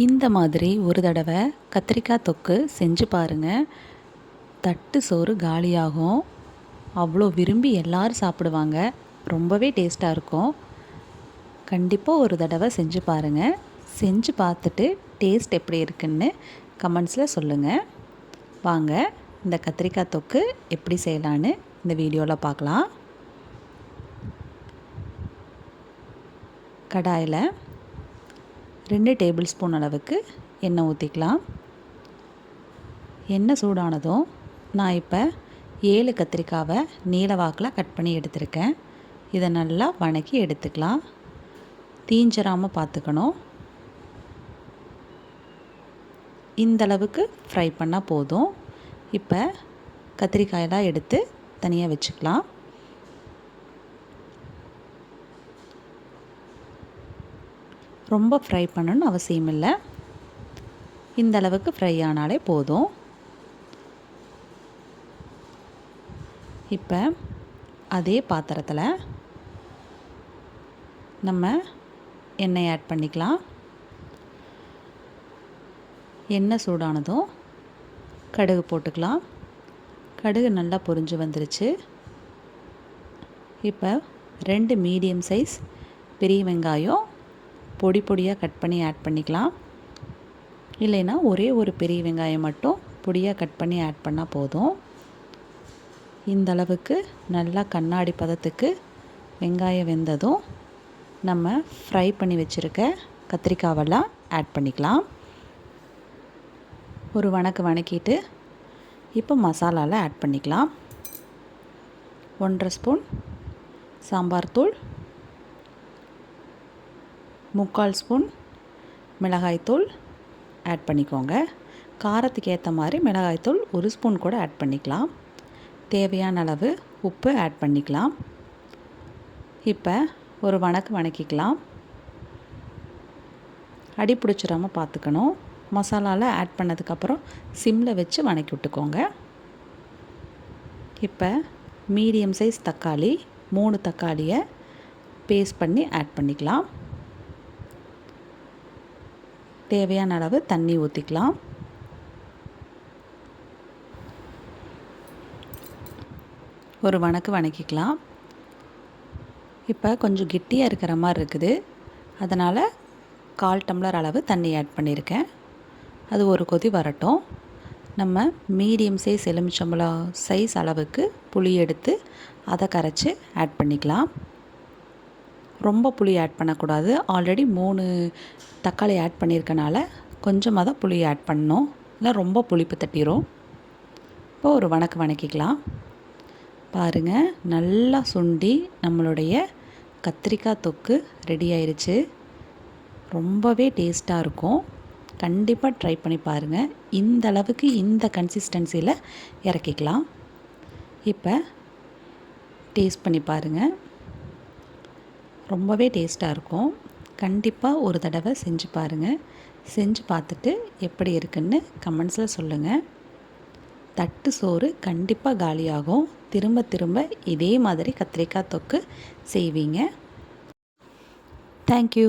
இந்த மாதிரி ஒரு தடவை கத்திரிக்காய் தொக்கு செஞ்சு பாருங்கள். தட்டு சோறு காலியாகும். அவ்வளோ விரும்பி எல்லோரும் சாப்பிடுவாங்க. ரொம்பவே டேஸ்ட்டாக இருக்கும். கண்டிப்பாக ஒரு தடவை செஞ்சு பாருங்கள். செஞ்சு பார்த்துட்டு டேஸ்ட் எப்படி இருக்குன்னு கமெண்ட்ஸில் சொல்லுங்கள். வாங்க இந்த கத்திரிக்காய் தொக்கு எப்படி செய்யலான்னு இந்த வீடியோவில் பார்க்கலாம். கடாயில் 2 டேபிள் ஸ்பூன் அளவுக்கு எண்ணெய் ஊற்றிக்கலாம். எண்ணெய் சூடானதும் நான் இப்போ 7 கத்திரிக்காவை நீல வாக்கில் கட் பண்ணி எடுத்திருக்கேன். இதை நல்லா வணக்கி எடுத்துக்கலாம். தீஞ்சிராமல் பார்த்துக்கணும். இந்தளவுக்கு ஃப்ரை பண்ணால் போதும். இப்போ கத்திரிக்காயெல்லாம் எடுத்து தனியாக வச்சுக்கலாம். ரொம்ப ஃப்ரை பண்ணணும்னு அவசியம் இல்லை. இந்த அளவுக்கு ஃப்ரை ஆனாலே போதும். இப்போ அதே பாத்திரத்தில் நம்ம எண்ணெய் ஆட் பண்ணிக்கலாம். எண்ணெய் சூடானதும் கடுகு போட்டுக்கலாம். கடுகு நல்லா பொரிஞ்சு வந்துருச்சு. இப்போ 2 மீடியம் சைஸ் பெரிய வெங்காயம் பொடி பொடியாக கட் பண்ணி ஆட் பண்ணிக்கலாம். இல்லைன்னா ஒரே ஒரு பெரிய வெங்காயம் மட்டும் பொடியாக கட் பண்ணி ஆட் பண்ணால் போதும். இந்த அளவுக்கு நல்லா கண்ணாடி பதத்துக்கு வெங்காயம் வெந்ததும் நம்ம ஃப்ரை பண்ணி வச்சுருக்க கத்திரிக்காவெல்லாம் ஆட் பண்ணிக்கலாம். ஒரு வணக்கிட்டு இப்போ மசாலாவில் ஆட் பண்ணிக்கலாம். 1.5 ஸ்பூன் சாம்பார் தூள், 3/4 ஸ்பூன் மிளகாய்த்தூள் ஆட் பண்ணிக்கோங்க. காரத்துக்கு ஏற்ற மாதிரி மிளகாய்த்தூள் 1 ஸ்பூன் கூட ஆட் பண்ணிக்கலாம். தேவையான அளவு உப்பு ஆட் பண்ணிக்கலாம். இப்போ ஒரு வணக்கிக்கலாம். அடி பிடிச்சிடாமல் பார்த்துக்கணும். மசாலாவில் ஆட் பண்ணதுக்கப்புறம் சிம்மில் வச்சு வணக்கி விட்டுக்கோங்க. இப்போ மீடியம் சைஸ் தக்காளி 3 தக்காளியை பேஸ்ட் பண்ணி ஆட் பண்ணிக்கலாம். தேவையான அளவு தண்ணி ஊற்றிக்கலாம். ஒரு வணக்கிக்கலாம். இப்போ கொஞ்சம் கெட்டியாக இருக்கிற மாதிரி இருக்குது. அதனால் 1/4 டம்ளர் அளவு தண்ணி ஆட் பண்ணியிருக்கேன். அது ஒரு கொதி வரட்டும். நம்ம மீடியம் சைஸ் எலுமிச்சம்பழம் சைஸ் அளவுக்கு புளி எடுத்து அதை கரைச்சி ஆட் பண்ணிக்கலாம். ரொம்ப புளி ஆட் பண்ணக்கூடாது. ஆல்ரெடி 3 தக்காளி ஆட் பண்ணியிருக்கனால கொஞ்சமாக தான் புளி ஆட் பண்ணணும். இல்லை ரொம்ப புளிப்பு தட்டிரும். இப்போ ஒரு வணக்கிக்கலாம். பாருங்கள், நல்லா சுண்டி நம்மளுடைய கத்திரிக்காய் தொக்கு ரெடி ஆயிடுச்சு. ரொம்பவே டேஸ்ட்டாக இருக்கும். கண்டிப்பாக ட்ரை பண்ணி பாருங்கள். இந்த அளவுக்கு இந்த கன்சிஸ்டன்சியில் இறக்கிக்கலாம். இப்போ டேஸ்ட் பண்ணி பாருங்கள். ரொம்பவே டேஸ்ட்டாக இருக்கும். கண்டிப்பாக ஒரு தடவை செஞ்சு பாருங்கள். செஞ்சு பார்த்துட்டு எப்படி இருக்குன்னு கமெண்ட்ஸில் சொல்லுங்கள். தட்டு சோறு கண்டிப்பாக காலியாகும். திரும்ப இதே மாதிரி கத்திரிக்காய் தொக்கு செய்வீங்க. தேங்க்யூ.